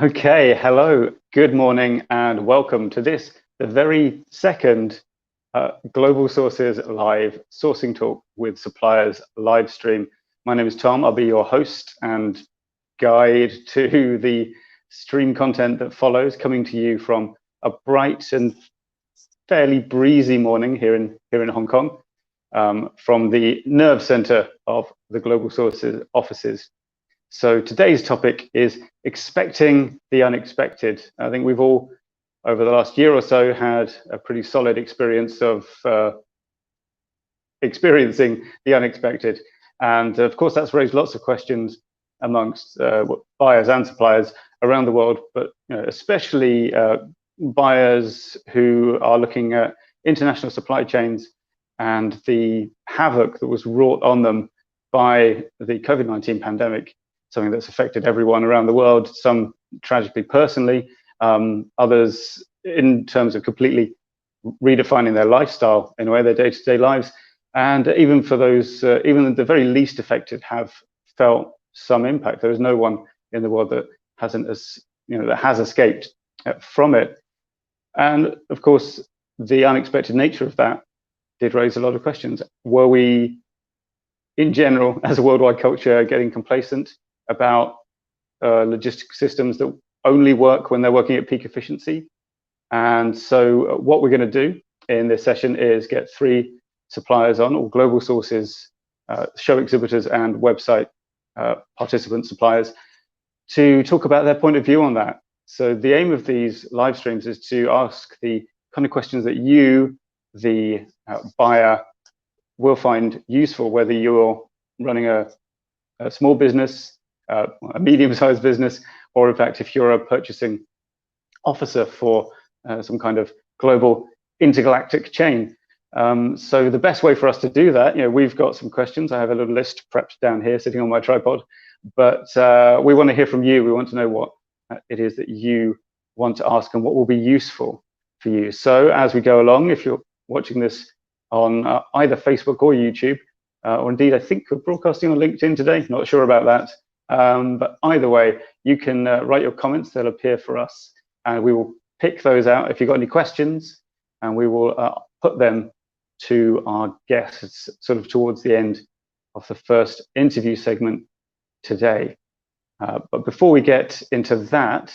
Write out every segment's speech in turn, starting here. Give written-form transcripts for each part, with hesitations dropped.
Okay, hello, good morning, and welcome to the very second Global Sources Live Sourcing Talk with Suppliers live stream. My name is Tom. I'll be your host and guide to the stream content that follows, coming to you from a bright and fairly breezy morning here in Hong Kong, from the nerve center of the Global Sources offices. So today's topic is expecting the unexpected. I think we've all, over the last year or so, had a pretty solid experience of experiencing the unexpected. And of course, that's raised lots of questions amongst buyers and suppliers around the world, but especially buyers who are looking at international supply chains and the havoc that was wrought on them by the COVID-19 pandemic, something that's affected everyone around the world, some tragically personally, others in terms of completely redefining their lifestyle in a way, their day-to-day lives. And even for those, even the very least affected have felt some impact. There is no one in the world that hasn't, that has escaped from it. And of course, the unexpected nature of that did raise a lot of questions. Were we, in general, as a worldwide culture, getting complacent about logistic systems that only work when they're working at peak efficiency? And so what we're going to do in this session is get three suppliers on, or global sources, show exhibitors and website participant suppliers, to talk about their point of view on that. So the aim of these live streams is to ask the kind of questions that you, the buyer, will find useful, whether you're running a small business, a medium-sized business, or in fact, if you're a purchasing officer for some kind of global intergalactic chain. So the best way for us to do that, we've got some questions. I have a little list prepped down here sitting on my tripod, but we want to hear from you. We want to know what it is that you want to ask and what will be useful for you. So as we go along, if you're watching this on either Facebook or YouTube, or indeed, I think we're broadcasting on LinkedIn today, not sure about that. But either way, you can write your comments, they'll appear for us, and we will pick those out if you've got any questions, and we will put them to our guests sort of towards the end of the first interview segment today. But before we get into that,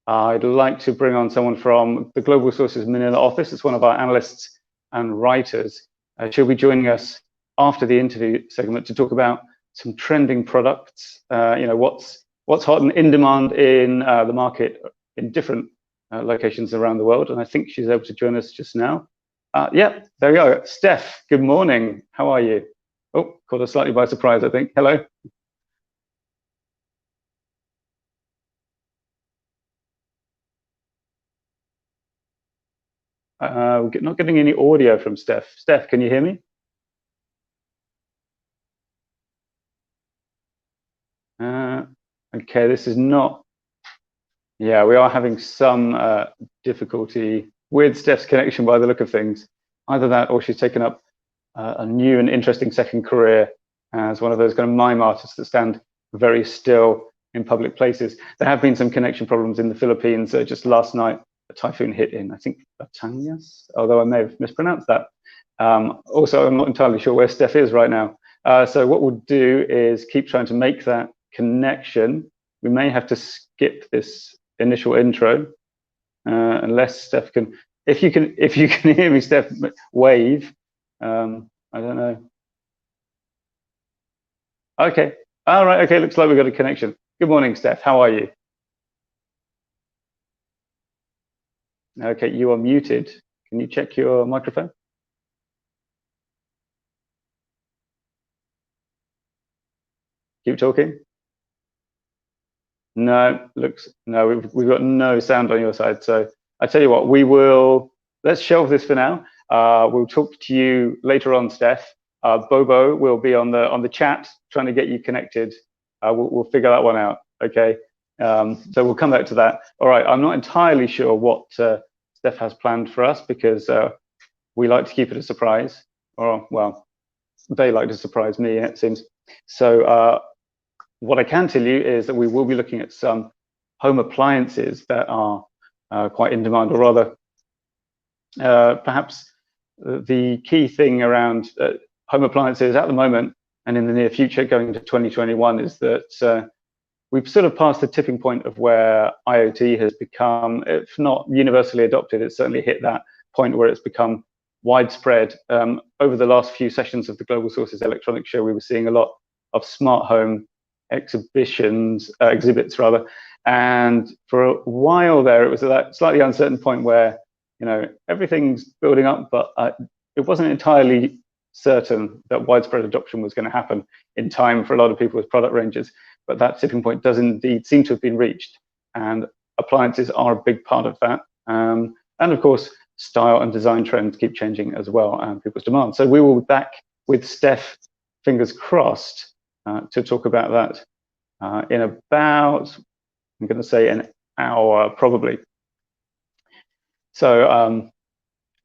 I'd like to bring on someone from the Global Sources Manila office. It's one of our analysts and writers. She'll be joining us after the interview segment to talk about some trending products, what's hot and in demand in the market in different locations around the world. And I think she's able to join us just now. Yeah, there we go. Steph, good morning. How are you? Oh, caught us slightly by surprise, I think. Hello. We're not getting any audio from Steph. Steph, can you hear me? Okay, this is not. Yeah, we are having some difficulty with Steph's connection by the look of things. Either that or she's taken up a new and interesting second career as one of those kind of mime artists that stand very still in public places. There have been some connection problems in the Philippines. Just last night, a typhoon hit in, I think, Batangas, although I may have mispronounced that. Also, I'm not entirely sure where Steph is right now. So what we'll do is keep trying to make that connection. We may have to skip this initial intro unless Steph can. If you can hear me, Steph, wave. I don't know. Okay. All right. Okay. Looks like we've got a connection. Good morning, Steph. How are you? Okay, you are muted. Can you check your microphone? Keep talking. No, we've got no sound on your side. So I tell you what, let's shelve this for now. We'll talk to you later on, Steph. Bobo will be on the chat trying to get you connected. We'll figure that one out. Okay. So we'll come back to that. All right. I'm not entirely sure what Steph has planned for us because we like to keep it a surprise. Or well, they like to surprise me, it seems. So what I can tell you is that we will be looking at some home appliances that are quite in demand, or rather, perhaps the key thing around home appliances at the moment and in the near future going into 2021 is that we've sort of passed the tipping point of where IoT has become, if not universally adopted, it's certainly hit that point where it's become widespread. Over the last few sessions of the Global Sources Electronics Show, we were seeing a lot of smart home exhibits, and for a while there, it was at that slightly uncertain point where, you know, everything's building up, but it wasn't entirely certain that widespread adoption was going to happen in time for a lot of people with product ranges. But that tipping point does indeed seem to have been reached, and appliances are a big part of that. And of course, style and design trends keep changing as well, and people's demand. So we will be back with Steph, fingers crossed, to talk about that in about, I'm going to say, an hour probably. So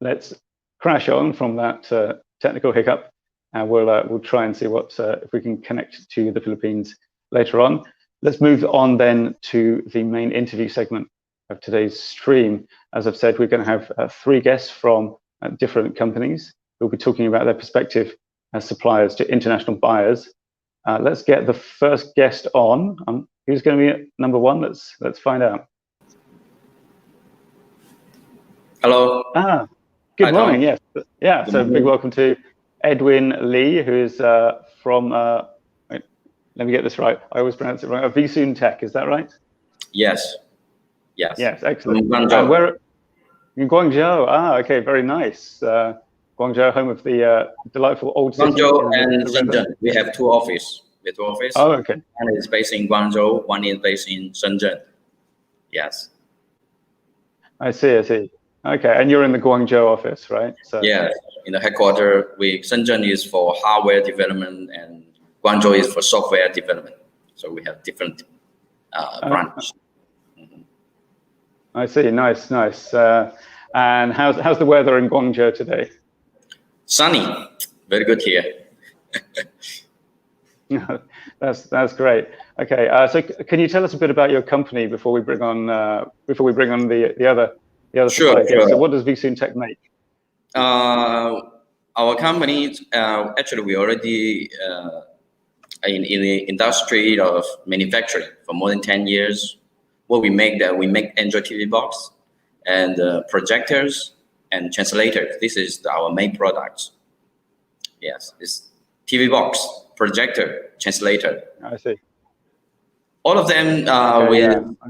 let's crash on from that technical hiccup, and we'll try and see what if we can connect to the Philippines later on. Let's move on then to the main interview segment of today's stream. As I've said, we're going to have 3 guests from different companies who will be talking about their perspective as suppliers to international buyers. Let's get the first guest on. Who's going to be number 1? Let's find out. Hello. Good morning. Yes. Yeah. So big welcome to Edwin Lee, who is from. Let me get this right. I always pronounce it wrong. Visoon Tech, is that right? Yes. Yes. Yes. Excellent. Guangzhou. Where in Guangzhou? Okay, very nice. Guangzhou, home of the delightful old city. Guangzhou and Shenzhen. We have 2 offices. Oh, okay. One is based in Guangzhou. One is based in Shenzhen. Yes. I see. Okay, and you're in the Guangzhou office, right? So. Yeah, in the headquarters. Shenzhen is for hardware development, and Guangzhou is for software development. So we have different branches. I see. Nice. And how's the weather in Guangzhou today? Sunny. Very good here. That's great. Okay, so can you tell us a bit about your company before we bring on the other Sure. So what does Visoon Tech make? Our company, actually, we already in the industry of manufacturing for more than 10 years. What we make Android TV box and projectors and translators. This is our main products. Yes, it's TV box, projector, translator. I see. All of them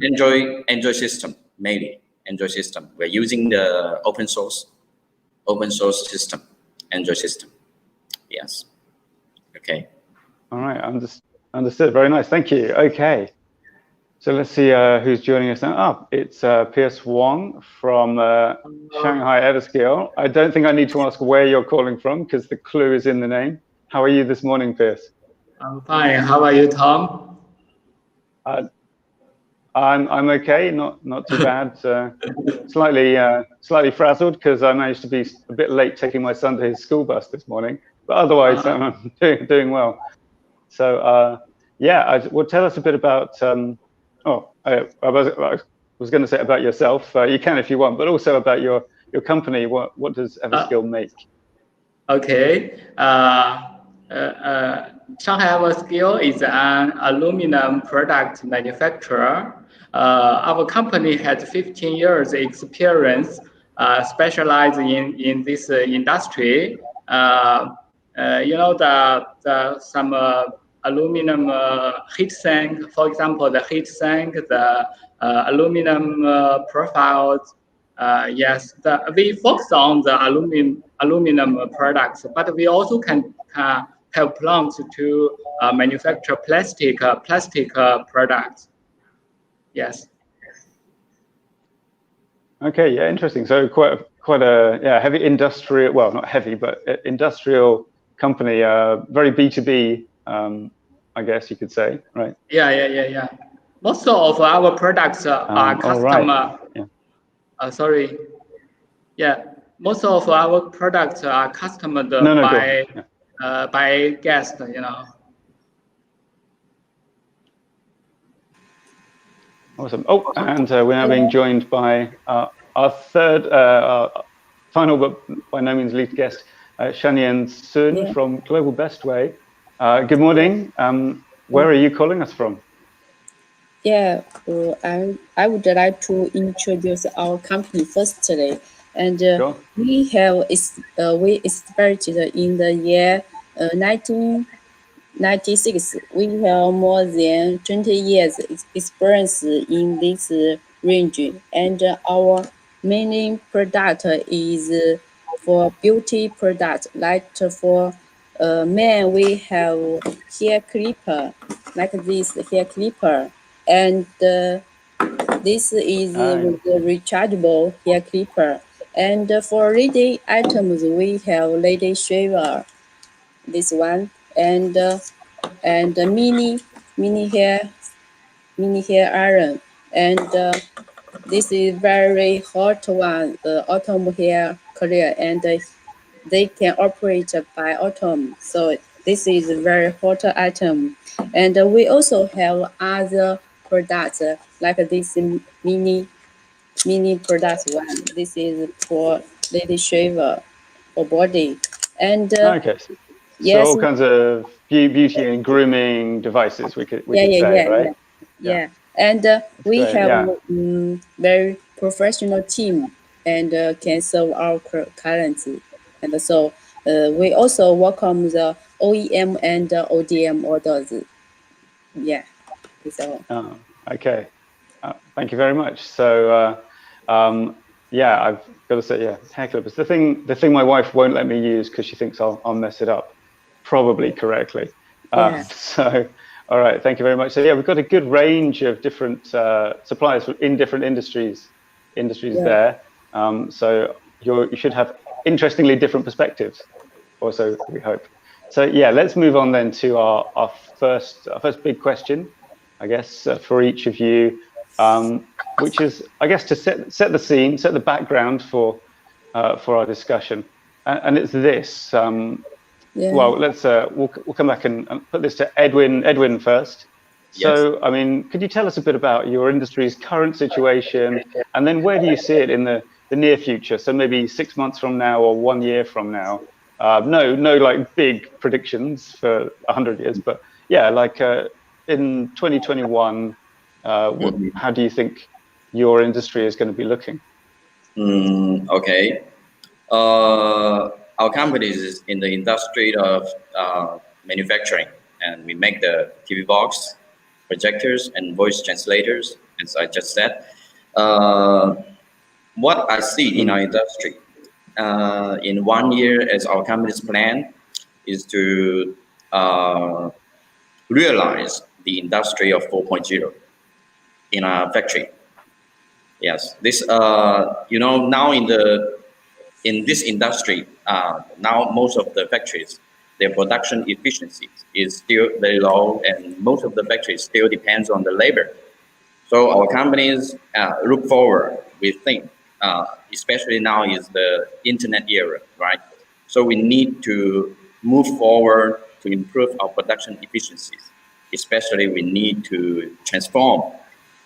Android system, mainly Android system. We're using the open source system, Android system. Yes. Okay. All right. Understood. Very nice. Thank you. Okay. So let's see who's joining us now. It's Pierce Wong from Shanghai Everskill. I don't think I need to ask where you're calling from because the clue is in the name. How are you this morning, Pierce? I'm fine. How are you, Tom? I'm okay. Not too bad. Slightly frazzled because I managed to be a bit late taking my son to his school bus this morning. But otherwise, I'm doing well. So well, tell us a bit about. I was going to say about yourself. You can if you want, but also about your company. What does Everskill make? Okay. Shanghai Everskill is an aluminum product manufacturer. Our company has 15 years experience, specializing in this industry. Some aluminum heat sink, for example, the heat sink, the aluminum profiles. Yes, we focus on the aluminum products, but we also can have plans to manufacture plastic products. Yes. Okay. Yeah. Interesting. So quite a heavy industrial. Well, not heavy, but industrial company. Very B2B. I guess you could say, right? Yeah. Most of our products are customer. Right. Yeah. Sorry. Yeah. Most of our products are customer by guests. Awesome. Oh, and we're now being joined by our third, our final but by no means least guest, Shanyan Sun from Global Best Way. Good morning. Where are you calling us from? Yeah, I would like to introduce our company first today. And Sure. we started in the year 1996. We have more than 20 years experience in this range. And our main product is for beauty product. Like for men, we have hair clipper, like this hair clipper. And this is with the rechargeable hair clipper. And for lady items, we have lady shaver, this one, and mini hair iron, and this is very hot one, the autumn hair clear, and they can operate by autumn. So this is a very hot item. And we also have other products like this mini product one. This is for lady shaver for body. And Okay. yes, So all kinds of beauty and grooming devices, we could say, right? Yeah. And we great, have very professional team and can serve our clients. And so we also welcome the OEM and ODM orders. Yeah. So. Oh, okay. Thank you very much. So, yeah, I've got to say, yeah, hair clippers. The thing my wife won't let me use because she thinks I'll mess it up, probably correctly. So, all right, thank you very much. So, yeah, we've got a good range of different suppliers in different industries there. So you should have interestingly different perspectives. Also, we hope. So, yeah, let's move on then to our first big question, I guess, for each of you, which is, I guess, to set the scene, set the background for our discussion, and it's this. Well, let's we'll come back and put this to Edwin first. So, I mean, could you tell us a bit about your industry's current situation, and then where do you see it in the near future? So maybe 6 months from now or 1 year from now. No, like big predictions for 100 years, but yeah, like in 2021, how do you think your industry is going to be looking? Okay. Our company is in the industry of manufacturing, and we make the TV box, projectors, and voice translators, as I just said. What I see in our industry in 1 year, as our company's plan, is to realize the industry of 4.0 in our factory. Yes, this now in this industry, now most of the factories, their production efficiency is still very low, and most of the factories still depends on the labor. So our companies look forward. We think, especially now is the internet era, right? So we need to move forward to improve our production efficiencies. Especially, we need to transform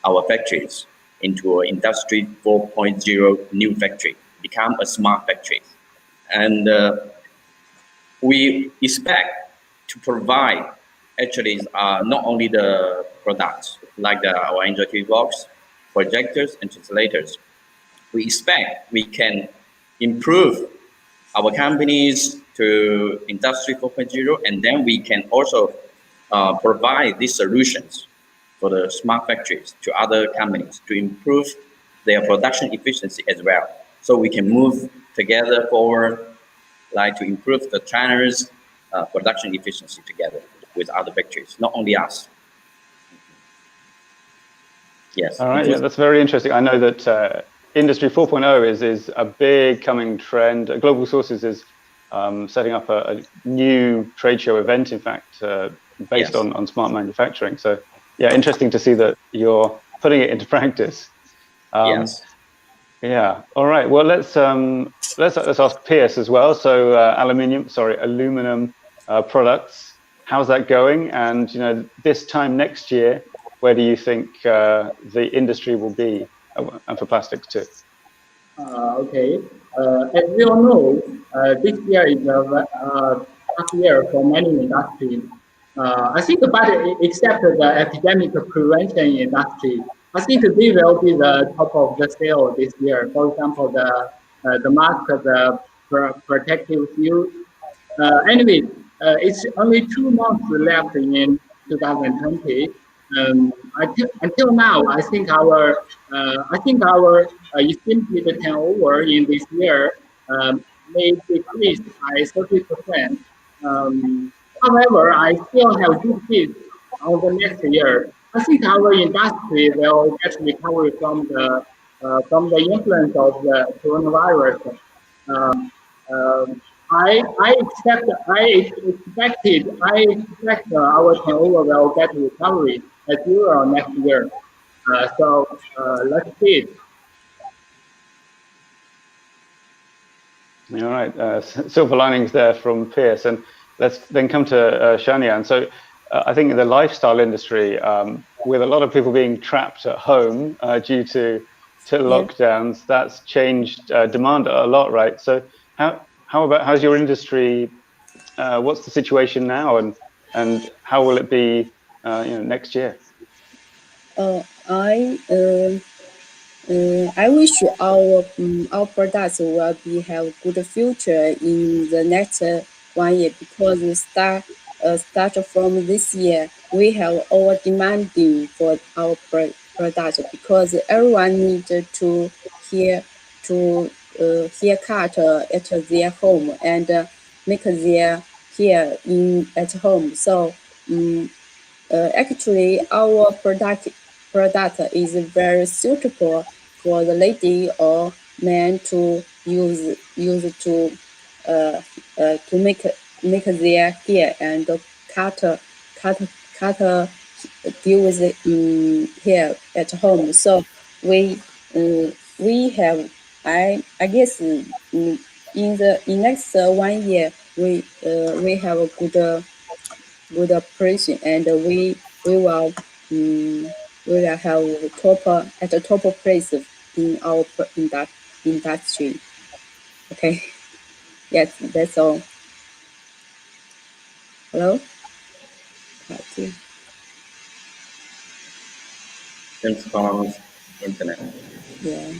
our factories into an industry 4.0 new factory, become a smart factory. And we expect to provide actually not only the products like our Android TV box, projectors, and translators. We expect we can improve our companies to industry 4.0, and then we can also provide these solutions for the smart factories to other companies to improve their production efficiency as well. So we can move together forward, like to improve the China's production efficiency together with other factories, not only us. Yes. All right. Yeah, that's very interesting. I know that Industry 4.0 is a big coming trend. Global Sources is setting up a new trade show event, in fact, based on smart manufacturing. So, yeah, interesting to see that you're putting it into practice. Yes. Yeah. All right. Well, let's ask Pierce as well. So, aluminum products. How's that going? And this time next year, where do you think the industry will be, and for plastics too? Okay. As we all know, this year is a tough year for many industries. I think, but except the epidemic prevention industry, I think they will be the top of the scale this year. For example, the mask, the protective suit. Anyway, it's only 2 months left in 2020. Until now, I think our estimated turnover in this year may decrease by 30%. However, I still have good faith on the next year. I think our industry will get recovery from the influence of the coronavirus. Um, um, I expect our turnover will get recovery as well next year. Let's see. All right, silver linings there from Pierce, and let's then come to Shanian. So I think the lifestyle industry, with a lot of people being trapped at home due to lockdowns, that's changed demand a lot, right? So how's your industry? What's the situation now, and how will it be, next year? I wish our products will have good future in the next 1 year, because we start from this year we have over demanding for our products, because everyone needs to hear cut at their home and make their hair at home. So actually our product is very suitable for the lady or man to use to make their hair and cut deal with hair at home. So we have, I guess, in next 1 year we have a good operation, and we will have at the top place in our industry. Okay. Yes, that's all. Hello. Okay. Thanks for internet. Yeah.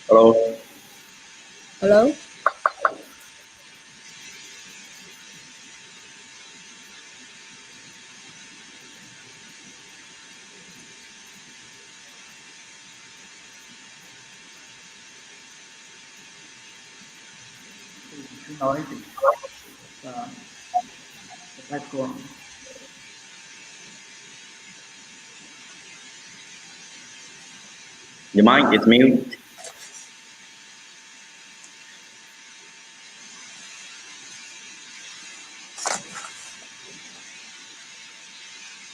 Hello. Hello. Noisy. Let's go on. Your mic is mute.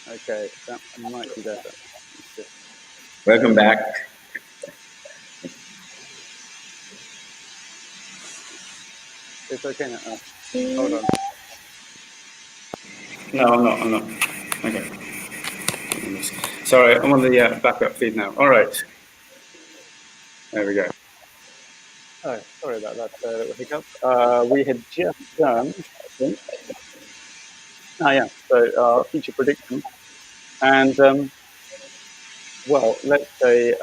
Okay, that might be better. Welcome back. It's okay now. Hold on. No, I'm not. Okay. Sorry, I'm on the backup feed now. All right. There we go. Oh, sorry about that little hiccup. We had just done, I think. Yeah. So future prediction, and well, let's say.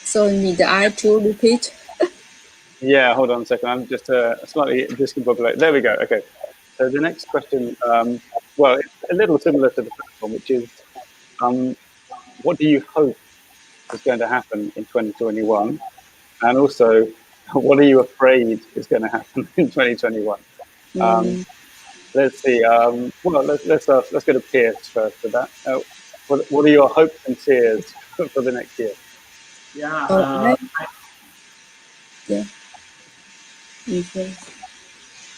So need I to repeat? Yeah, hold on a second. I'm just slightly discombobulated. There we go. Okay. So the next question, well, it's a little similar to the first one, which is, what do you hope is going to happen in 2021? And also, what are you afraid is going to happen in 2021? Let's see. Well, let's go to Pierce first for that. What are your hopes and fears for the next year? Yeah. Yeah. Okay.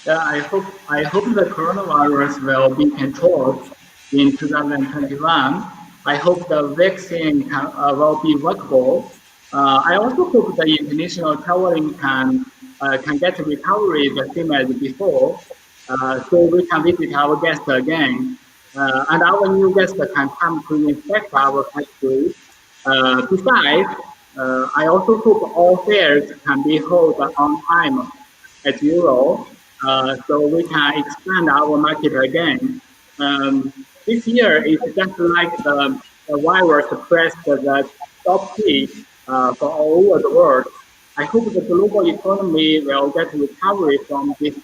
Yeah, I hope the coronavirus will be controlled in 2021. I hope the vaccine will be workable. I also hope the international traveling can get recovery the same as before, so we can visit our guests again, and our new guests can come to inspect our factory. Besides, I also hope all fairs can be held on time at Euro, so we can expand our market again. This year is just like the virus pressed the top key for all over the world. I hope the global economy will get recovery from this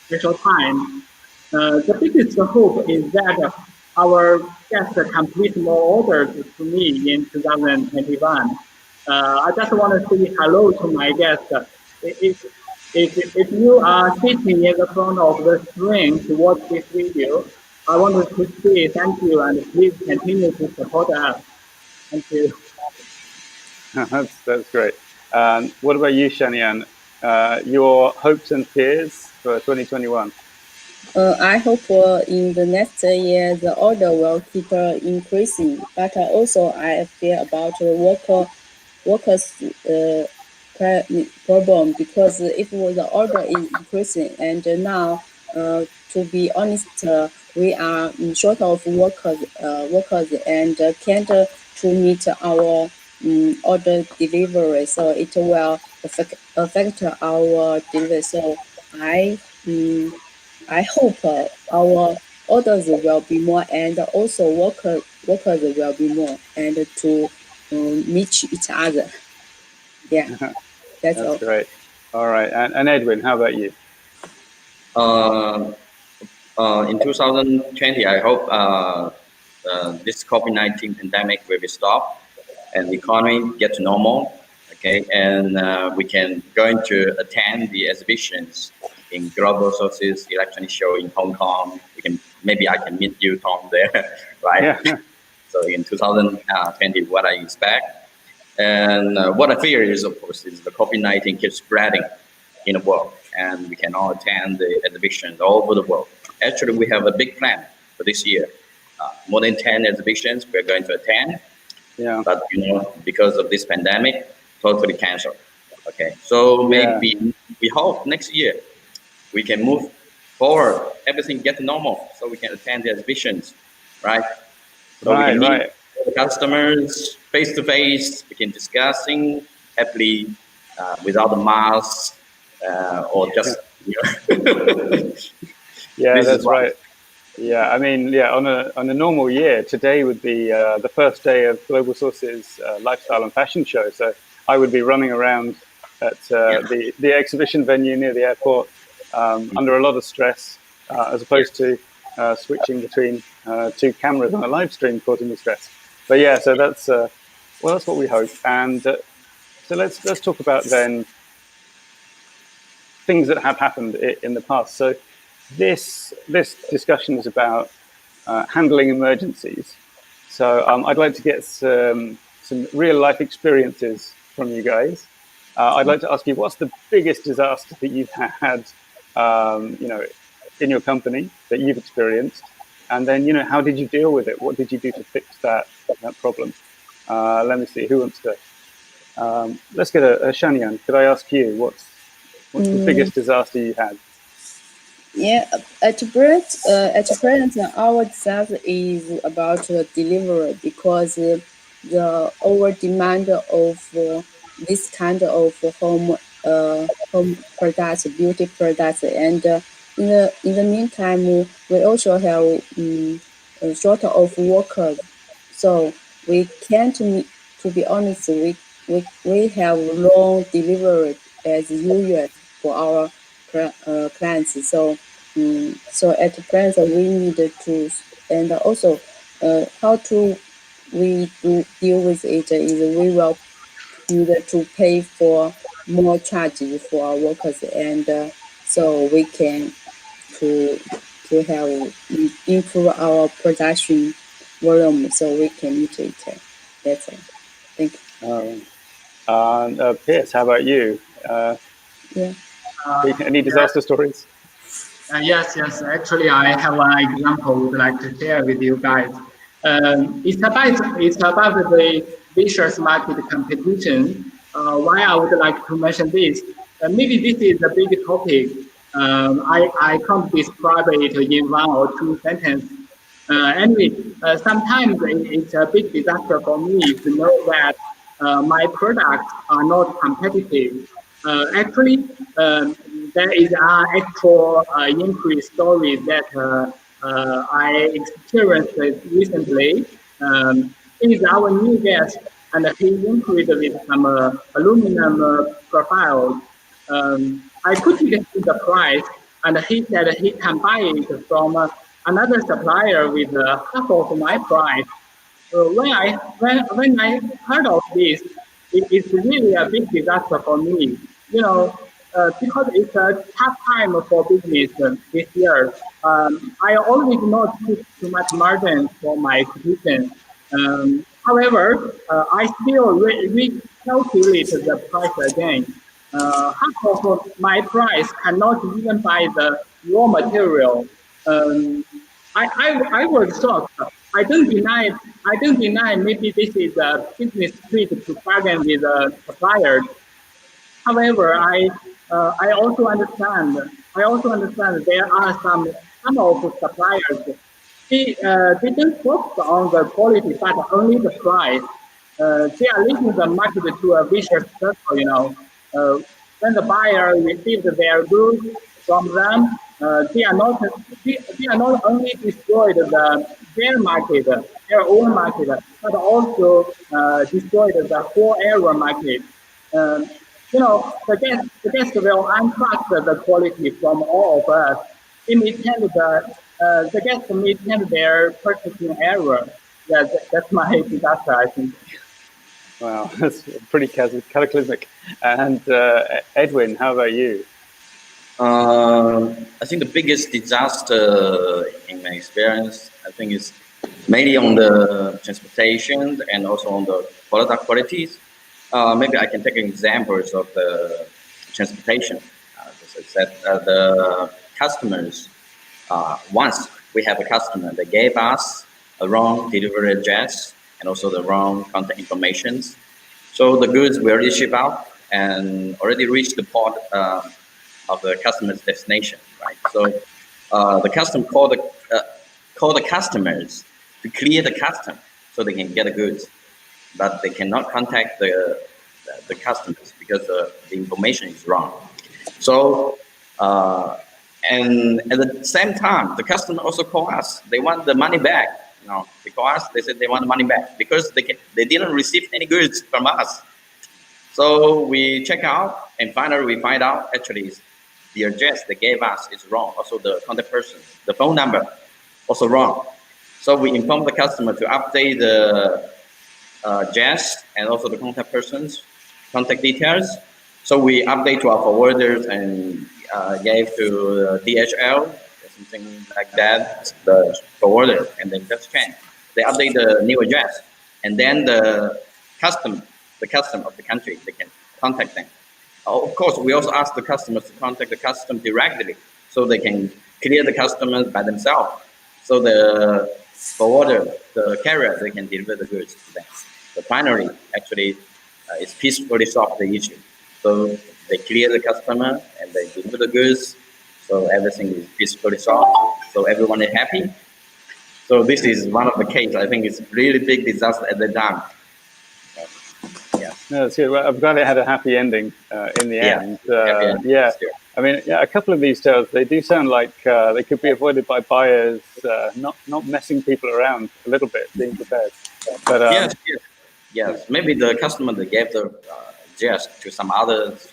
special time. The biggest hope is that our guests can place more orders to me in 2021. I just want to say hello to my guests. If, if you are sitting in the front of the screen to watch this video, I want to say thank you and please continue to support us. Thank you. That's great. What about you, Shanian? Your hopes and fears for 2021? I hope in the next year the order will keep increasing, but also I fear about workers problem, because if the order is increasing and now to be honest, we are short of workers and can't to meet our order delivery, so it will affect our delivery. So I I hope our orders will be more, and also workers will be more, and to meet each other. Yeah, that's all. Great. All right. And Edwin, how about you? In 2020, I hope this COVID-19 pandemic will be stopped and the economy get to normal. Okay, and we can going to attend the exhibitions in Global Sources Electronic Show in Hong Kong. Maybe I can meet you, Tom, there, right? Yeah. So in 2020, what I expect and what I fear is, of course, is the COVID-19 keeps spreading in the world, and we can all attend the exhibitions all over the world. Actually, we have a big plan for this year. More than 10 exhibitions we're going to attend. Yeah. But because of this pandemic, totally canceled. Okay, so maybe we hope next year we can move forward, everything get normal, so we can attend the exhibitions, right? So we can meet the customers face to face. We can discussing happily without the mask or just. Yeah, that's right. Yeah, I mean, on a normal year, today would be the first day of Global Sources Lifestyle and Fashion Show. So I would be running around at the exhibition venue near the airport under a lot of stress, as opposed to switching between two cameras on a live stream, causing me stress. But yeah, so that's that's what we hope. And so let's talk about then things that have happened in the past. So this discussion is about handling emergencies. So I'd like to get some real life experiences from you guys. I'd like to ask you, what's the biggest disaster that you've had, in your company that you've experienced, and then how did you deal with it? What did you do to fix that problem? Let me see, who wants to? Let's get a Shanian. Could I ask you, what's the biggest disaster you had? Yeah, at present, our disaster is about delivery, because the over demand of this kind of home products, beauty products, and in the meantime, we also have a short of workers, so we can't meet. To be honest, we have long delivery as usual for our clients. So so at present we need to, and also how to we do deal with it is we will need to pay for more charges for our workers, and so we can to have improve our production volume, so we can meet it. That's all. Thank you. Piers, how about you? Yeah. Any disaster stories? Yes. Actually, I have an example I would like to share with you guys. It's about vicious market competition. Why I would like to mention this? Maybe this is a big topic. I can't describe it in one or two sentences. Anyway, sometimes it's a big disaster for me to know that my products are not competitive. Actually, there is an actual increase story that I experienced recently. He is our new guest, and he increased with some aluminum profiles. I put it in the price, and he said he can buy it from another supplier with half of my price. When I heard of this, it's really a big disaster for me. Because it's a tough time for business this year. I always not put too much margin for my acquisition. However, I still recalculate the price again. Half of my price cannot even buy the raw material. Um, I was shocked. I don't deny. I don't deny. Maybe this is a business trick to bargain with suppliers. However, I also understand. I also understand there are some of the suppliers. They don't focus on the quality, but only the price. They are leading the market to a vicious circle. When the buyer receives their goods from them, they are not only destroyed their market, their own market, but also destroyed the whole area market. Um, the guest will untrust the quality from all of us. They may tend the guest may tend their purchasing error. Yeah, that's my disaster, I think. Wow, that's pretty cataclysmic. And Edwin, how about you? I think the biggest disaster in my experience, I think, is mainly on the transportation and also on the product qualities. Maybe I can take examples of the transportation. As I said, the customers, once we have a customer, they gave us a wrong delivery address and also the wrong contact informations. So the goods were already shipped out and already reached the port of the customer's destination, right? So the customer call the customers to clear the custom so they can get the goods, but they cannot contact the customers because the information is wrong. So and at the same time, the customer also call us. They want the money back. They call us. They said they want the money back because they didn't receive any goods from us. So we check out, and finally we find out actually the address they gave us is wrong. Also the contact person, the phone number, also wrong. So we inform the customer to update the address and also the contact person's contact details. So we update to our forwarders and gave to DHL or something like that, the forwarder, and then just change. They update the new address, and then the custom of the country, they can contact them. Of course, we also ask the customers to contact the custom directly, so they can clear the customers by themselves. So the forwarder, the carrier, they can deliver the goods to them. So finally, actually, it's peacefully solved the issue. So they clear the customer and they deliver the goods. So everything is peacefully solved. So everyone is happy. So this is one of the cases. I think it's really big disaster at the time. Yeah. No, that's good. Well, I'm glad it had a happy ending in the end. Yeah. I mean, yeah, a couple of these tales, they do sound like they could be avoided by buyers not messing people around a little bit, being prepared. But yes. Maybe the customer that gave the just to some others,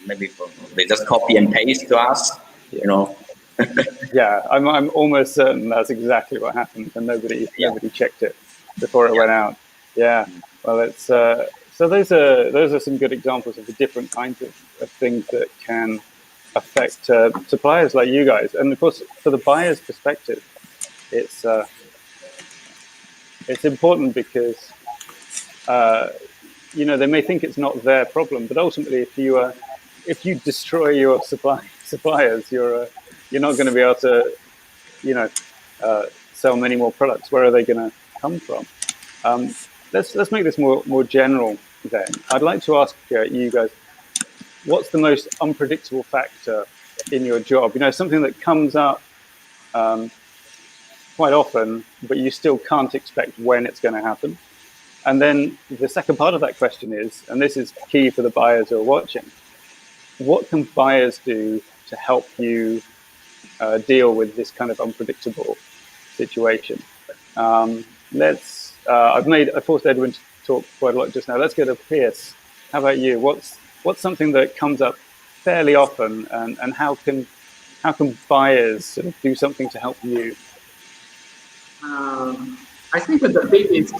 maybe they just copy and paste to us, Yeah, I'm almost certain that's exactly what happened, and nobody checked it before it went out. Yeah. Well, it's so those are some good examples of the different kinds of things that can affect suppliers like you guys. And of course, for the buyer's perspective, it's important because they may think it's not their problem, but ultimately, if you destroy your suppliers, you're not going to be able to sell many more products. Where are they going to come from? let's make this more general then. I'd like to ask you guys, what's the most unpredictable factor in your job? You know, something that comes up quite often, but you still can't expect when it's going to happen. And then the second part of that question is, and this is key for the buyers who are watching, what can buyers do to help you deal with this kind of unpredictable situation? I forced Edwin to talk quite a lot just now. Let's go to Pierce. How about you? What's something that comes up fairly often, and how can buyers sort of do something to help you? I think that the biggest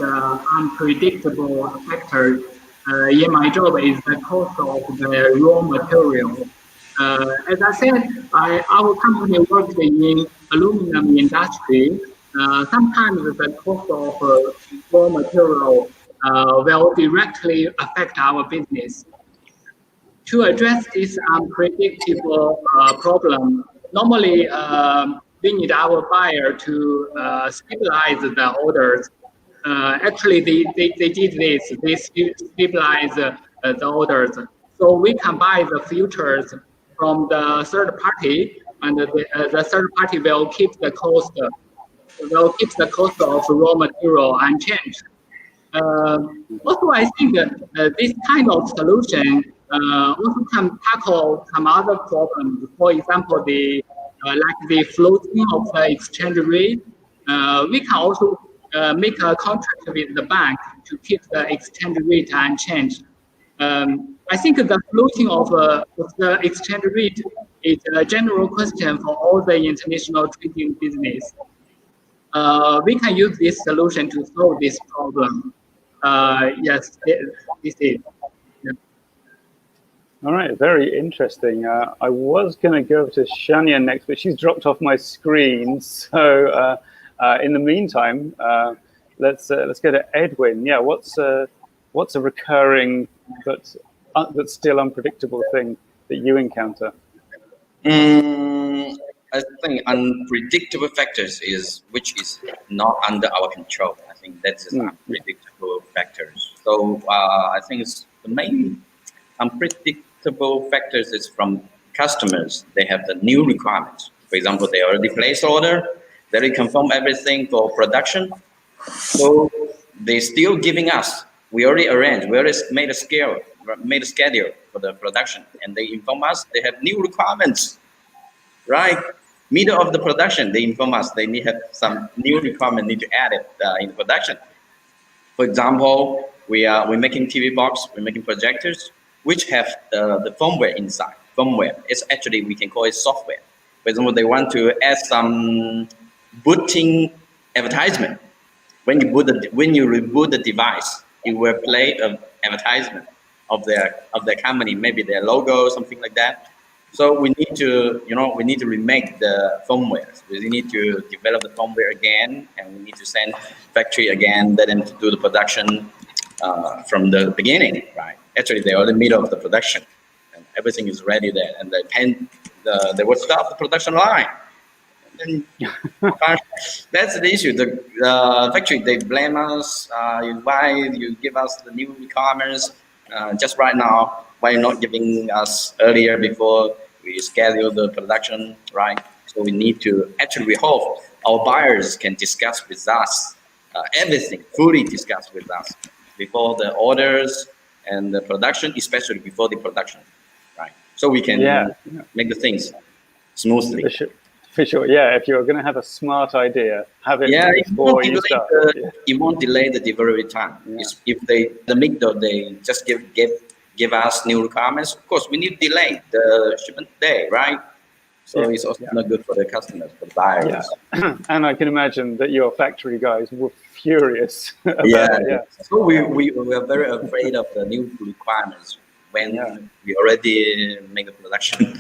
unpredictable factor in my job is the cost of the raw material. As I said, our company works in aluminum industry. Sometimes the cost of raw material will directly affect our business. To address this unpredictable problem, normally we need our buyer to stabilize the orders. Actually, they did this. They stabilize the orders. So we can buy the futures from the third party, and the third party will keep the cost. Will keep the cost of raw material unchanged. Also, I think this kind of solution also can tackle some other problems. For example, like the floating of the exchange rate. We can also make a contract with the bank to keep the exchange rate unchanged. I think the floating of the exchange rate is a general question for all the international trading business. We can use this solution to solve this problem. Yes, this is. Yeah. All right, very interesting. I was going to go to Shania next, but she's dropped off my screen. So in the meantime, let's go to Edwin. Yeah, what's a recurring but still unpredictable thing that you encounter? I think unpredictable factors which is not under our control. I think that's unpredictable factors. So I think it's the main unpredictable factors is from customers. They have the new requirements. For example, they already placed order, they already confirm everything for production. So they still giving us. We already arranged. We already made a schedule for the production, and they inform us they have new requirements. Right, middle of the production, they inform us they have some new requirement need to add it in production. For example, we're making TV box, we're making projectors, which have the firmware inside. Firmware, it's actually we can call it software. For example, they want to add some booting advertisement. When you reboot the device, it will play an advertisement of their company, maybe their logo, something like that. So we need to, remake the firmware. We need to develop the firmware again, and we need to send factory again, let them to do the production from the beginning, right? Actually, they are in the middle of the production, and everything is ready there, and they will stop the production line. And that's the issue. The factory, they blame us. You give us the new requirements just right now. Why not giving us earlier before we schedule the production, right? So we need to, actually we hope our buyers can discuss with us everything, fully discuss with us before the orders and the production, especially before the production, right? So we can make the things smoothly. For sure, yeah. If you're going to have a smart idea, have it before you start. It won't delay the delivery time. Yeah. If the middle, they just give us new requirements. Of course, we need to delay the shipment day, right? So it's also not good for the customers, for the buyers. Yeah. And I can imagine that your factory guys were furious about it. Yeah. So we are very afraid of the new requirements when we already make the production.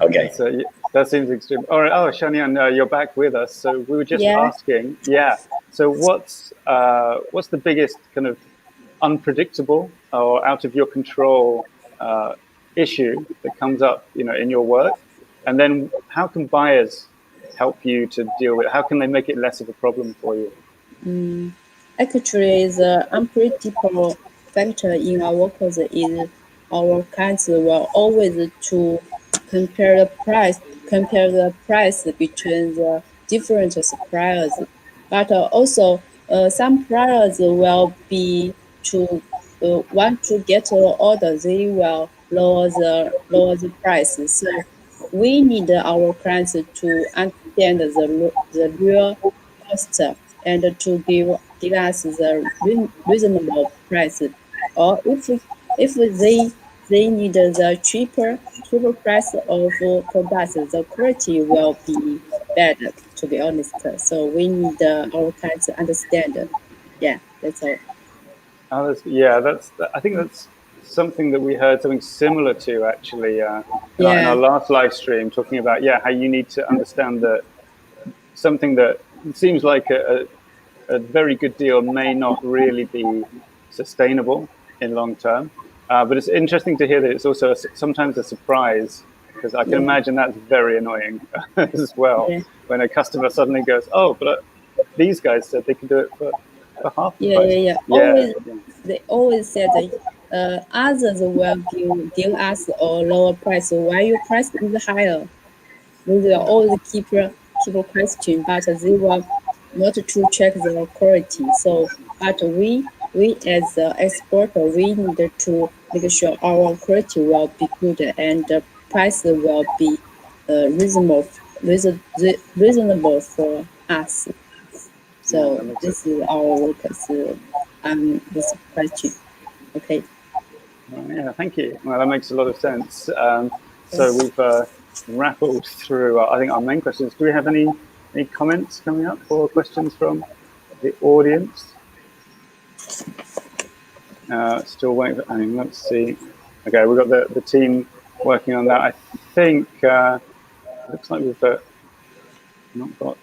Okay. So that seems extreme. All right. Oh, Shanian, you're back with us. So we were just asking. Yeah. So what's the biggest kind of unpredictable or out of your control issue that comes up, in your work? And then how can buyers help you to deal with it? How can they make it less of a problem for you? Actually, the unpredictable factor in our course is our clients will always to compare the price between the different suppliers. But also, some suppliers will be to want to get an order, they will lower the price. So we need our clients to understand the real cost and to give us the reasonable price. Or if they need the cheaper price of products, the quality will be bad. To be honest, so we need our clients to understand. Yeah, that's all. Yeah, I think that's something that we heard something similar to actually in our Yeah, last live stream, talking about how you need to understand that something that seems like a very good deal may not really be sustainable in long term. But it's interesting to hear that it's also sometimes a surprise, because I can yeah, imagine that's very annoying as well yeah. when a customer suddenly goes, "Oh, but these guys said they could do it for half the Yeah, yeah, price." yeah. Yeah, yeah, They always said that others will give us a lower price. So why your price is higher? They will yeah. always keep a question, but they will not to check the quality. So, but we as the exporter, we need to make sure our quality will be good and the price will be reasonable for us. Yeah, So that makes it. this is our workers this question. Okay. Yeah, thank you. Well, that makes a lot of sense. So Yes. we've rattled through, I think, our main questions. Do we have any comments coming up or questions from the audience? Still waiting for, let's see. Okay, we've got the team working on that. I think looks like we've not got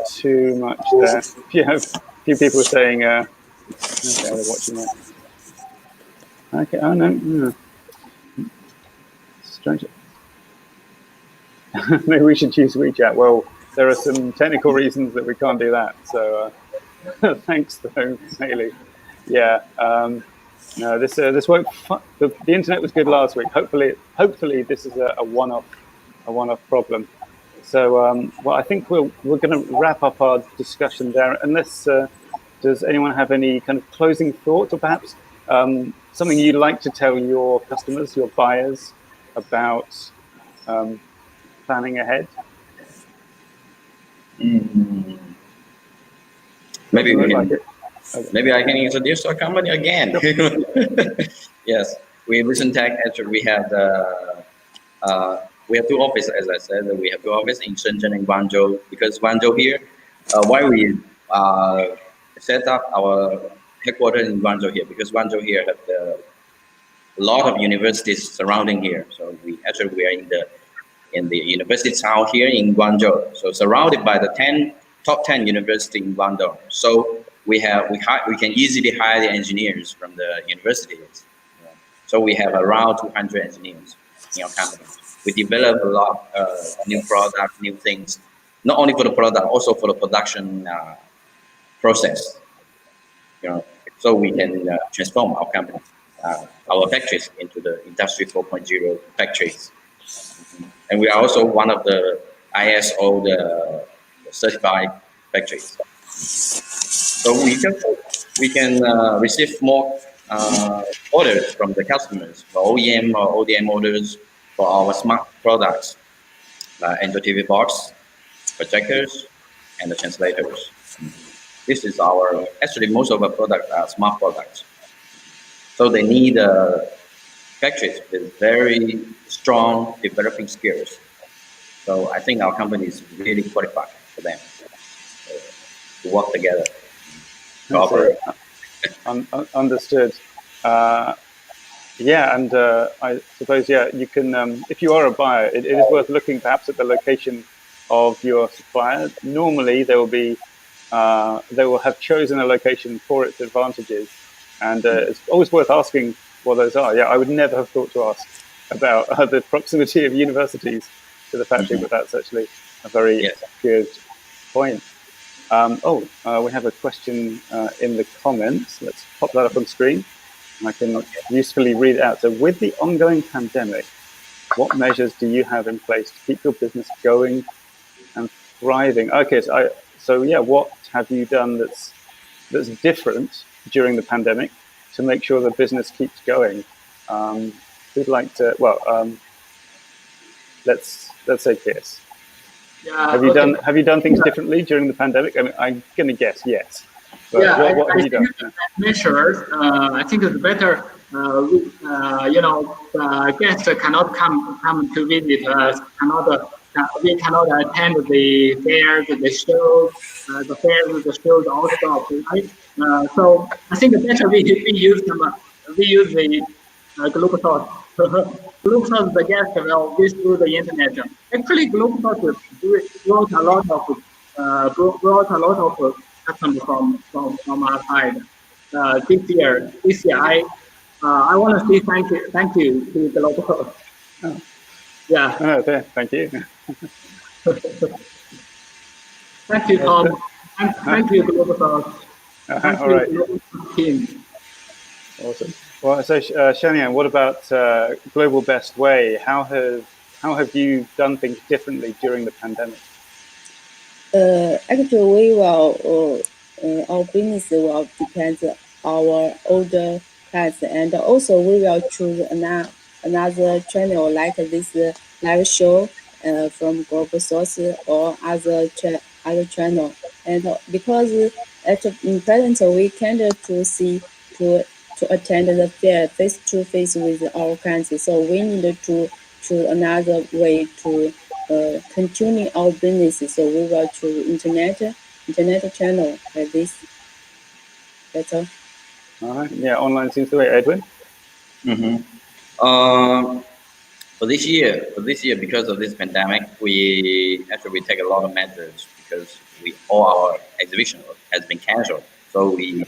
too much there. A few people saying, okay, they're watching it. Okay, oh no, no. Strange. Maybe we should choose WeChat. Well, there are some technical reasons that we can't do that. So thanks, though, Haley. Yeah. No, this won't. The internet was good last week. Hopefully, this is a one-off problem. So, well, I think we're going to wrap up our discussion there. Unless does anyone have any kind of closing thoughts, or perhaps something you'd like to tell your customers, your buyers, about planning ahead? Maybe Doesn't we look like can. it. Okay. Maybe I can introduce our company again. Sure. Yes, we Vision Tech. Actually, we have two offices, as I said. We have two offices in Shenzhen and Guangzhou. Because Guangzhou here, why we set up our headquarters in Guangzhou here? Because Guangzhou here have a lot of universities surrounding here. So we are in the university town here in Guangzhou. So surrounded by the top 10 universities in Guangzhou. So we can easily hire the engineers from the universities. So we have around 200 engineers in our company. We develop a lot of new products, new things, not only for the product, also for the production process. So we can transform our company, our factories into the Industry 4.0 factories. And we are also one of the ISO certified factories. So we can receive more orders from the customers for OEM or ODM orders for our smart products, like Android TV box, projectors, and the translators. This is actually most of our products are smart products. So they need factories with very strong developing skills. So I think our company is really qualified for them to work together, cooperate. Understood. Yeah, and I suppose you can. If you are a buyer, it is worth looking perhaps at the location of your supplier. Normally, they will have chosen a location for its advantages, and it's always worth asking what those are. Yeah, I would never have thought to ask about the proximity of universities to the factory, but that's actually a very Yes. good point. We have a question in the comments. Let's pop that up on screen. I can usefully read it out. So with the ongoing pandemic, what measures do you have in place to keep your business going and thriving? Okay, so yeah, what have you done that's different during the pandemic to make sure the business keeps going? Who'd like to? Well, let's say Piers. Yeah, Have you done things differently during the pandemic? I mean, I'm going to guess yes. But yeah, what have you done? Measures. I think it's better. Guests cannot come to visit us. We cannot attend the fairs, the shows, the shows all stop, right? So I think better we use the global source. Global source, the guest will visit through the internet. Actually, global source brought a lot of customers from our side. This year, I want to say thank you to the local. Oh. Yeah. Oh, okay. Thank you. Thank you, Tom. Thank you, global. All right. Team. Awesome. Well, so Shanian, what about Global Best Way? How have you done things differently during the pandemic? Actually, we will our business will depend our older clients, and also we will choose another channel like this live show from global source or other channel. And because in present we can't to attend the fair face to face with our clients, so we need to choose another way to continue our business. So we will choose internet channel like this. That's all. All right. Yeah, online seems the way. Edwin. For this year, because of this pandemic, we take a lot of measures because all our exhibition has been cancelled. So we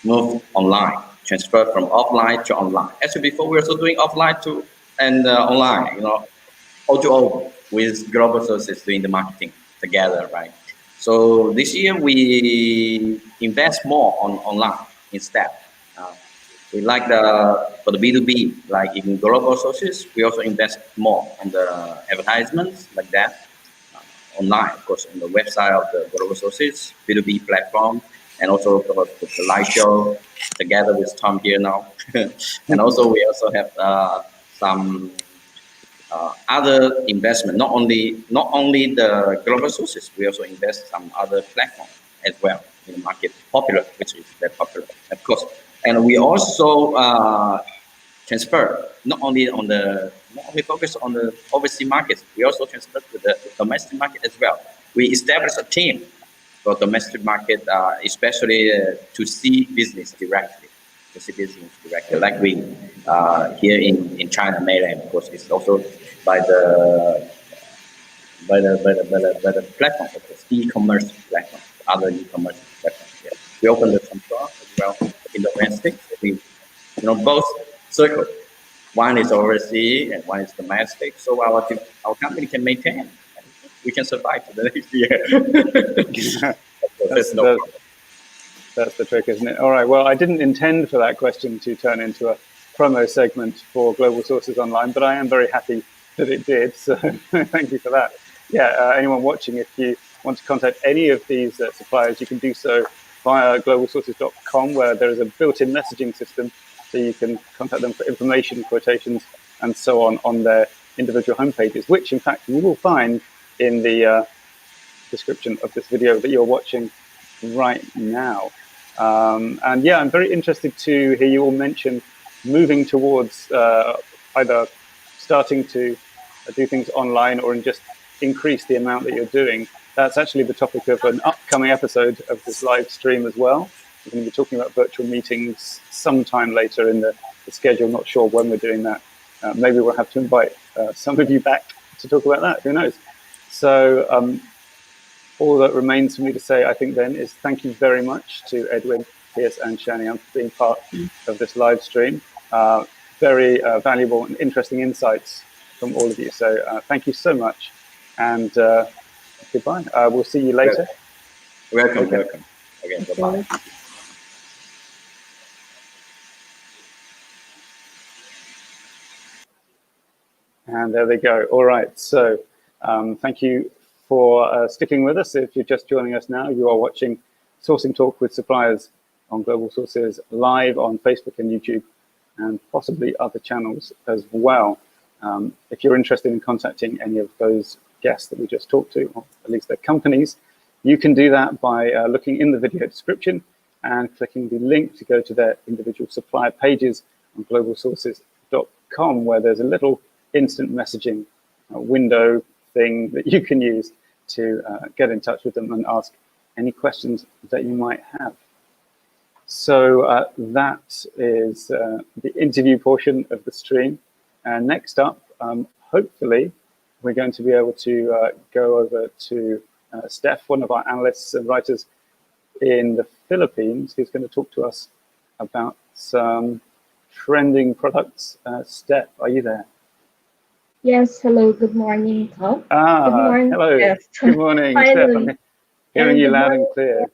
moved online, transferred from offline to online. Actually, before we were also doing offline and online, O2O with global sources doing the marketing together, right? So this year we invest more on online instead. We like for the B2B, like in global sources, we also invest more on the advertisements like that online, of course, on the website of the global sources, B2B platform, and also the live show together with Tom here now. And also we also have some other investment, not only the global sources, we also invest some other platforms as well in the market, popular, which is very popular, of course. And we also transfer not only focus on the overseas markets, we also transfer to the domestic market as well. We established a team for domestic market, especially to see business directly. Like we here in China mainland, of course, it's also by the platform, of course, e-commerce platform, other e-commerce platform. Yeah. We opened some stores as well in domestic. Both circles. One is overseas and one is domestic. So our company can maintain. We can survive to the next year. That's the trick, isn't it? All right. Well, I didn't intend for that question to turn into a promo segment for Global Sources Online, but I am very happy that it did. So thank you for that. Yeah. Anyone watching, if you want to contact any of these suppliers, you can do so via globalsources.com, where there is a built-in messaging system, so you can contact them for information, quotations, and so on their individual homepages, which in fact you will find in the description of this video that you're watching right now. And yeah, I'm very interested to hear you all mention moving towards either starting to do things online or just increase the amount that you're doing. That's actually the topic of an upcoming episode of this live stream as well. We're going to be talking about virtual meetings sometime later in the schedule. Not sure when we're doing that. Maybe we'll have to invite some of you back to talk about that. Who knows? So all that remains for me to say, I think, then, is thank you very much to Edwin, Piers, and Shanian for being part of this live stream. Very valuable and interesting insights from all of you. So thank you so much, and goodbye. We'll see you later. Welcome, Okay. welcome. Okay, bye-bye. And there they go. All right. So thank you for sticking with us. If you're just joining us now, you are watching Sourcing Talk with Suppliers on Global Sources live on Facebook and YouTube, and possibly other channels as well. If you're interested in contacting any of those guests that we just talked to, or at least their companies, you can do that by looking in the video description and clicking the link to go to their individual supplier pages on globalsources.com, where there's a little instant messaging window thing that you can use to get in touch with them and ask any questions that you might have. So that is the interview portion of the stream. And next up, hopefully, we're going to be able to go over to Steph, one of our analysts and writers in the Philippines, who's going to talk to us about some trending products. Steph, are you there? Yes, hello, good morning, Tom. Ah, Good morning. hello. Yes. Good morning, Steph. I'm hearing you loud and clear.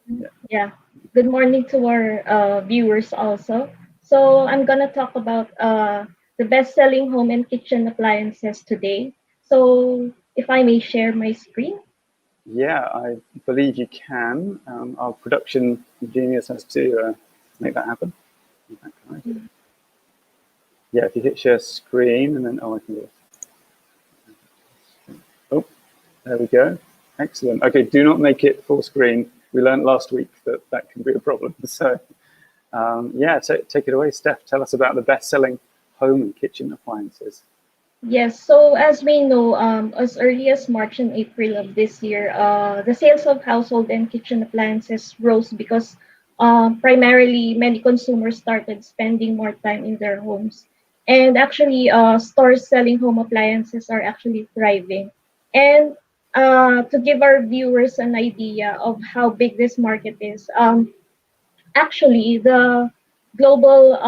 Yeah. Good morning to our viewers also. So I'm gonna talk about the best-selling home and kitchen appliances today. So if I may share my screen. Yeah, I believe you can. Our production genius has to make that happen. Yeah, if you hit share screen and then, oh, I can do it. Oh, there we go. Excellent. Okay, do not make it full screen. We learned last week that that can be a problem. So yeah, take it away, Steph. Tell us about the best-selling home and kitchen appliances. Yes, so as we know, as early as March and April of this year, the sales of household and kitchen appliances rose because primarily many consumers started spending more time in their homes. And actually, stores selling home appliances are actually thriving. And to give our viewers an idea of how big this market is, actually, the global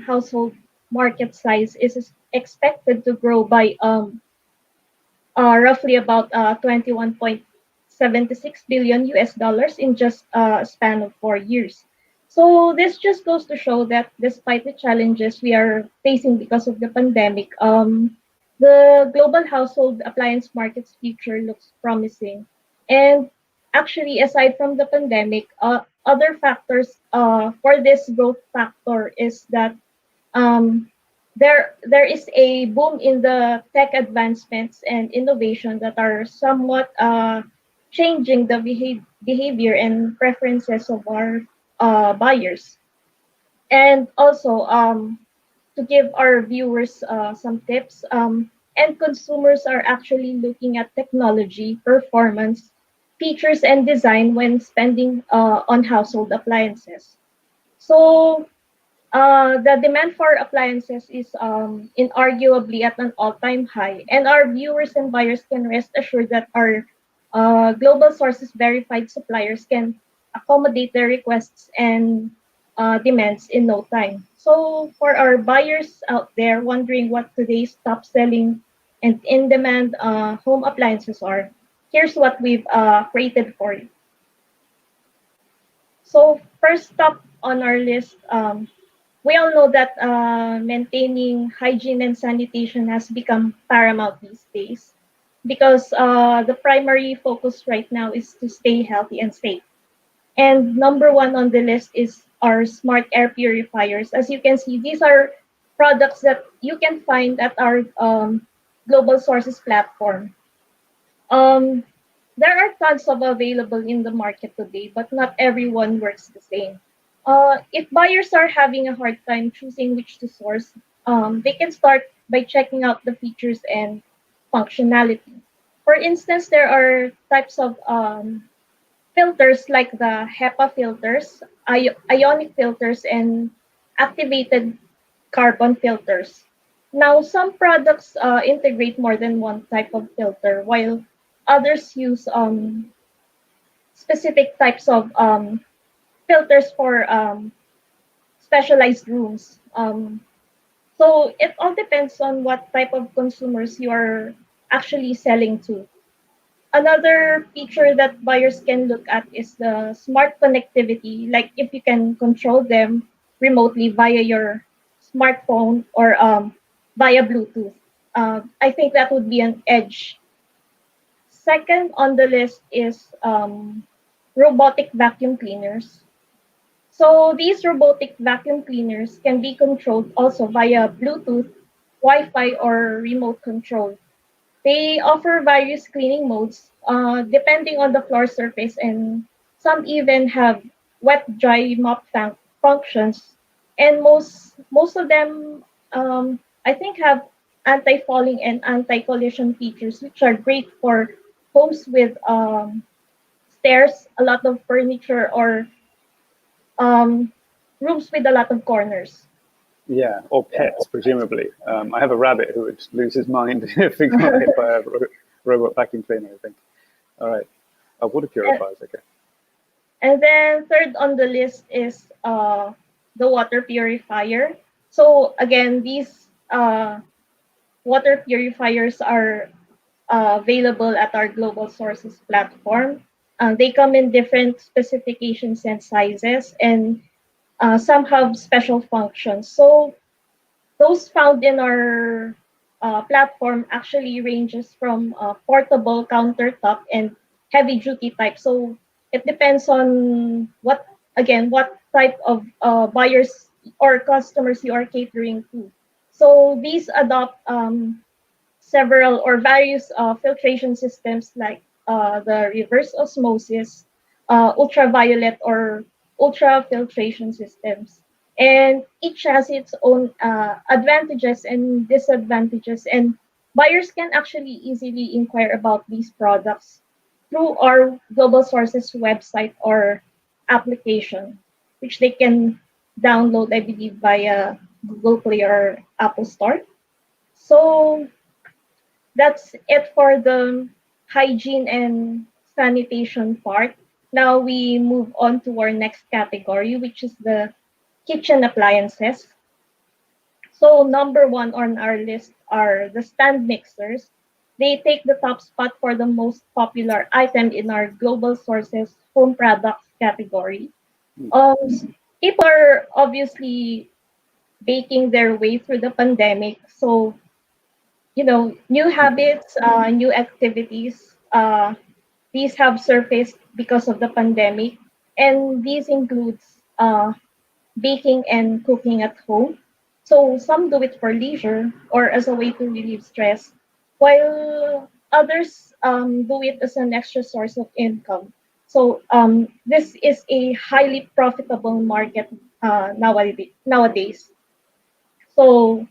household market size is expected to grow by roughly about 21.76 billion US dollars in just a span of 4 years. So this just goes to show that despite the challenges we are facing because of the pandemic, the global household appliance market's future looks promising. And actually, aside from the pandemic, other factors for this growth factor is that um, there is a boom in the tech advancements and innovation that are somewhat changing the behavior and preferences of our buyers. And also, to give our viewers some tips, and consumers are actually looking at technology, performance, features, and design when spending on household appliances. So the demand for appliances is inarguably at an all-time high, and our viewers and buyers can rest assured that our global sources verified suppliers can accommodate their requests and demands in no time. So for our buyers out there wondering what today's top-selling and in-demand home appliances are, here's what we've created for you. So first up on our list, we all know that maintaining hygiene and sanitation has become paramount these days because the primary focus right now is to stay healthy and safe. And number one on the list is our smart air purifiers. As you can see, these are products that you can find at our global sources platform. Um, there are tons of available in the market today, but not everyone works the same. If buyers are having a hard time choosing which to source, they can start by checking out the features and functionality. For instance, there are types of filters like the HEPA filters, ionic filters, and activated carbon filters. Now, some products integrate more than one type of filter, while others use specific types of filters for specialized rooms. So it all depends on what type of consumers you are actually selling to. Another feature that buyers can look at is the smart connectivity, like if you can control them remotely via your smartphone or via Bluetooth. I think that would be an edge. Second on the list is robotic vacuum cleaners. So these robotic vacuum cleaners can be controlled also via Bluetooth, Wi-Fi, or remote control. They offer various cleaning modes depending on the floor surface, and some even have wet dry mop functions. And most of them, I think, have anti-falling and anti-collision features, which are great for homes with stairs, a lot of furniture, or um, rooms with a lot of corners. Yeah, or pets, presumably. I have a rabbit who would lose his mind if he got hit by a robot vacuum cleaner, I think. All right. Water purifiers, okay. And then third on the list is the water purifier. So again, these water purifiers are available at our global sources platform. They come in different specifications and sizes, and some have special functions. So those found in our platform actually ranges from portable countertop and heavy duty type. So it depends on what type of buyers or customers you are catering to. So these adopt several or various filtration systems like the reverse osmosis, ultraviolet or ultra filtration systems. And each has its own advantages and disadvantages. And buyers can actually easily inquire about these products through our Global Sources website or application, which they can download, I believe, via Google Play or Apple Store. So that's it for the hygiene and sanitation part. Now we move on to our next category, which is the kitchen appliances. So number one on our list are the stand mixers. They take the top spot for the most popular item in our global sources home products category. People are obviously baking their way through the pandemic, so new habits, new activities. These have surfaced because of the pandemic, and these includes baking and cooking at home. So some do it for leisure or as a way to relieve stress, while others do it as an extra source of income. So this is a highly profitable market nowadays. So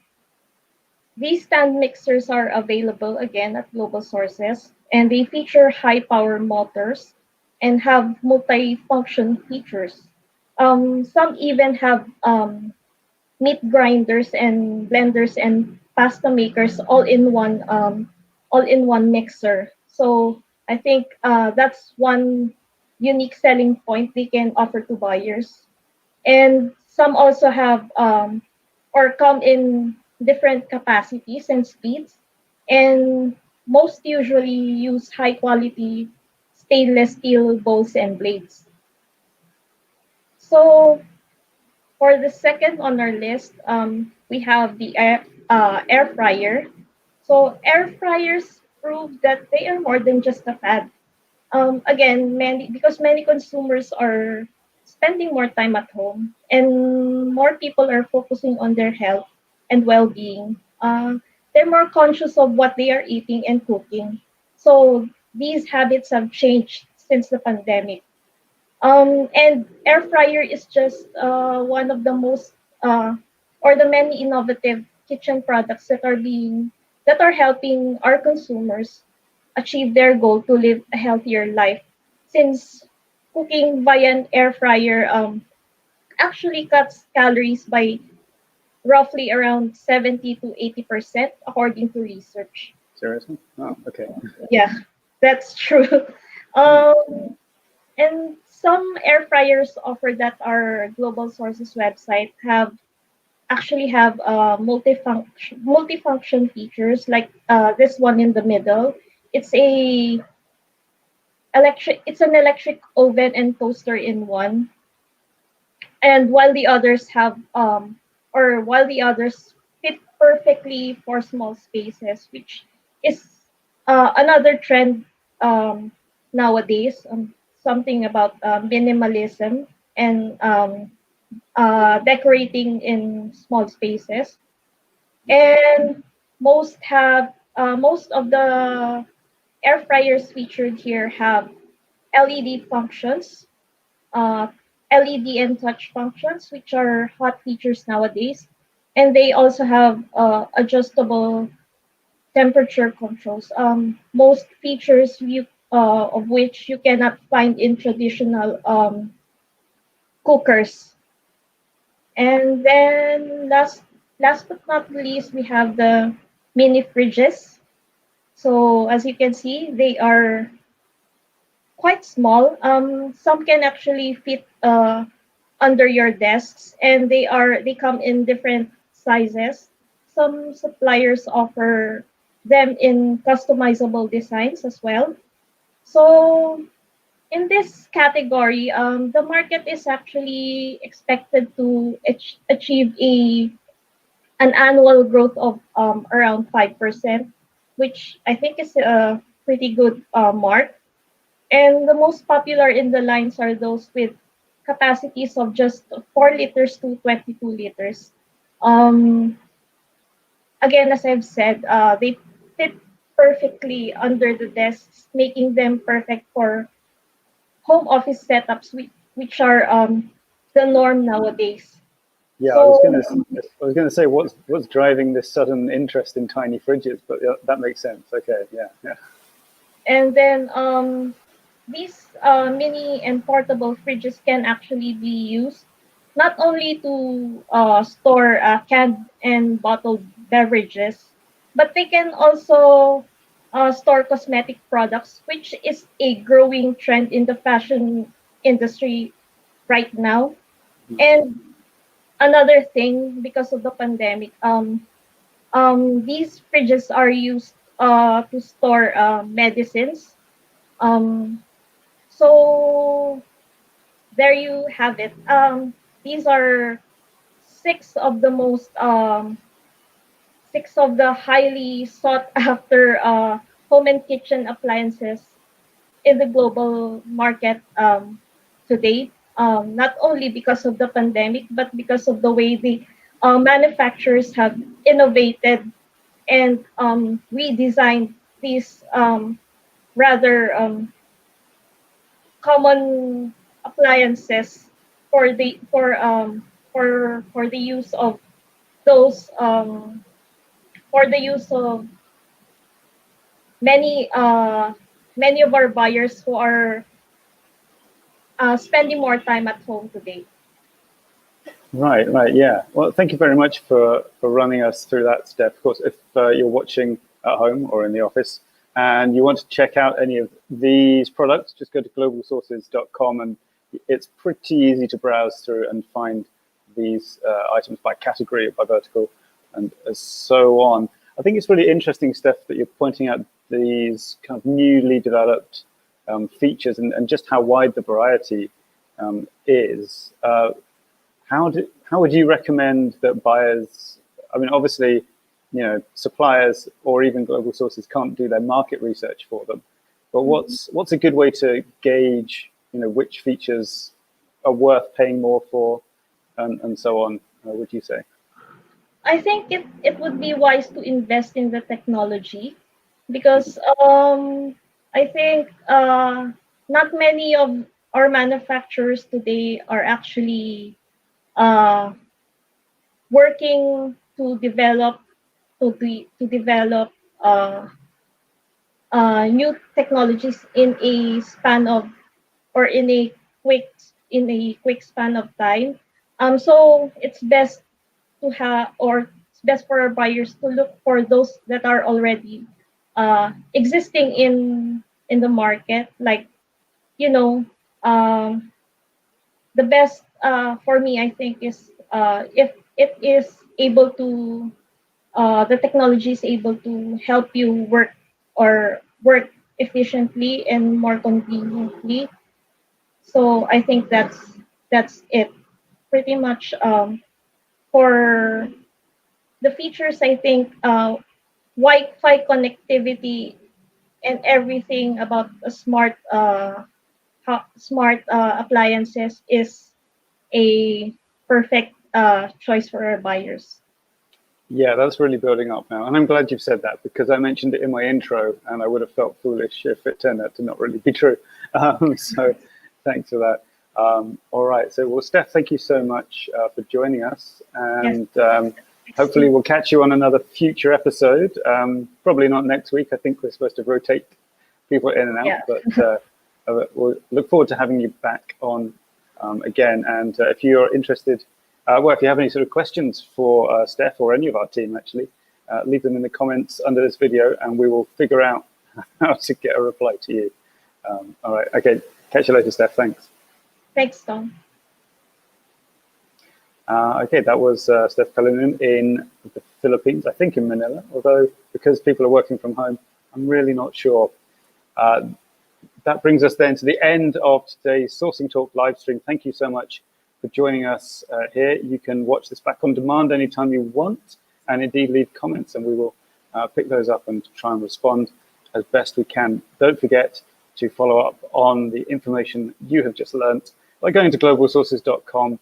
these stand mixers are available again at global sources, and they feature high power motors and have multi-function features. Some even have meat grinders and blenders and pasta makers all in one mixer. So I think that's one unique selling point they can offer to buyers. And some also have or come in different capacities and speeds, and most usually use high quality stainless steel bowls and blades. So for the second on our list, we have the air fryer. So air fryers prove that they are more than just a fad. Again, many consumers are spending more time at home, and more people are focusing on their health and well-being. They're more conscious of what they are eating and cooking. So these habits have changed since the pandemic. And air fryer is just one of the most or the many innovative kitchen products that are helping our consumers achieve their goal to live a healthier life. Since cooking via an air fryer actually cuts calories by roughly around 70 to 80% according to research. Seriously? Oh, okay. Yeah, that's true. Um, And some air fryers offer that our global sources website have multifunction features like this one in the middle. It's a It's an electric oven and toaster in one. And while the others while the others fit perfectly for small spaces, which is another trend nowadays. Something about minimalism and decorating in small spaces. And most of the air fryers featured here have LED functions, uh, LED and touch functions, which are hot features nowadays. And they also have adjustable temperature controls. Most features of which you cannot find in traditional cookers. And then last but not least, we have the mini fridges. So as you can see, they are quite small. Some can actually fit under your desks, and they come in different sizes. Some suppliers offer them in customizable designs as well. So in this category, the market is actually expected to achieve an annual growth of around 5%, which I think is a pretty good mark. And the most popular in the lines are those with capacities of just 4 liters to 22 liters. Um, Again, as I've said, they fit perfectly under the desks, making them perfect for home office setups, which are the norm nowadays. Yeah, So, I was gonna say what's driving this sudden interest in tiny fridges, but that makes sense. Okay, yeah, yeah. and then these mini and portable fridges can actually be used not only to store canned and bottled beverages, but they can also store cosmetic products, which is a growing trend in the fashion industry right now. And another thing, because of the pandemic, these fridges are used to store medicines. Um, so there you have it. These are six of the most six of the highly sought after home and kitchen appliances in the global market today. Not only because of the pandemic, but because of the way the manufacturers have innovated and redesigned these rather common appliances for the use of those for the use of many many of our buyers who are spending more time at home today. Right, right, yeah. Well, thank you very much for running us through that, Steph. Of course, if you're watching at home or in the office and you want to check out any of these products, just go to globalsources.com, and it's pretty easy to browse through and find these items by category, by vertical, and so on. I think it's really interesting, Steph, that you're pointing out these kind of newly developed features and just how wide the variety is. How would you recommend that buyers? I mean, obviously, suppliers or even global sources can't do their market research for them. But what's a good way to gauge, which features are worth paying more for, and so on? Would you say? I think it would be wise to invest in the technology because I think not many of our manufacturers today are actually uh, working to develop uh, new technologies in a span of or quick in a quick span of time. So it's best to have or it's best for our buyers to look for those that are already existing in the market. Like you know, um, the best for me, I think, is if it is able to the technology is able to help you work efficiently and more conveniently. So I think that's it pretty much for the features. I think Wi-Fi connectivity and everything about a smart appliances is a perfect choice for our buyers. Yeah, that's really building up now. And I'm glad you've said that, because I mentioned it in my intro and I would have felt foolish if it turned out to not really be true. So thanks for that. All right. So, well, Steph, thank you so much for joining us. And hopefully we'll catch you on another future episode. Probably not next week. I think we're supposed to rotate people in and out. Yeah. But we'll look forward to having you back on again. And if you're interested, well, if you have any sort of questions for Steph or any of our team, actually, leave them in the comments under this video and we will figure out how to get a reply to you. All right. Okay. Catch you later, Steph. Thanks. Thanks, Tom. Okay, that was Steph Kalinin in the Philippines, I think in Manila, although because people are working from home, I'm really not sure. That brings us then to the end of today's Sourcing Talk live stream. Thank you so much for joining us here. You can watch this back on demand anytime you want, and indeed leave comments, and we will pick those up and try and respond as best we can. Don't forget to follow up on the information you have just learnt by going to globalsources.com,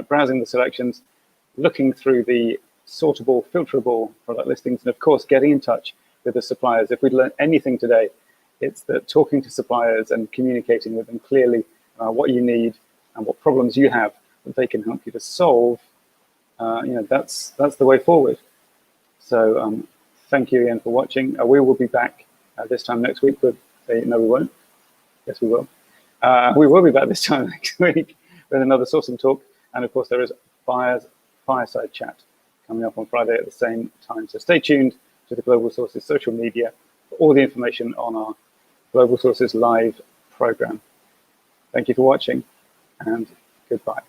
browsing the selections, looking through the sortable, filterable product listings, and of course, getting in touch with the suppliers. If we've learned anything today, it's that talking to suppliers and communicating with them clearly what you need and what problems you have that they can help you to solve, that's the way forward. So thank you again for watching. We will be back this time next week with no, we won't. Yes, we will. We will be back this time next week with another Sourcing Talk. And of course, there is Buyers Fireside Chat coming up on Friday at the same time. So stay tuned to the Global Sources social media for all the information on our Global Sources live program. Thank you for watching and goodbye.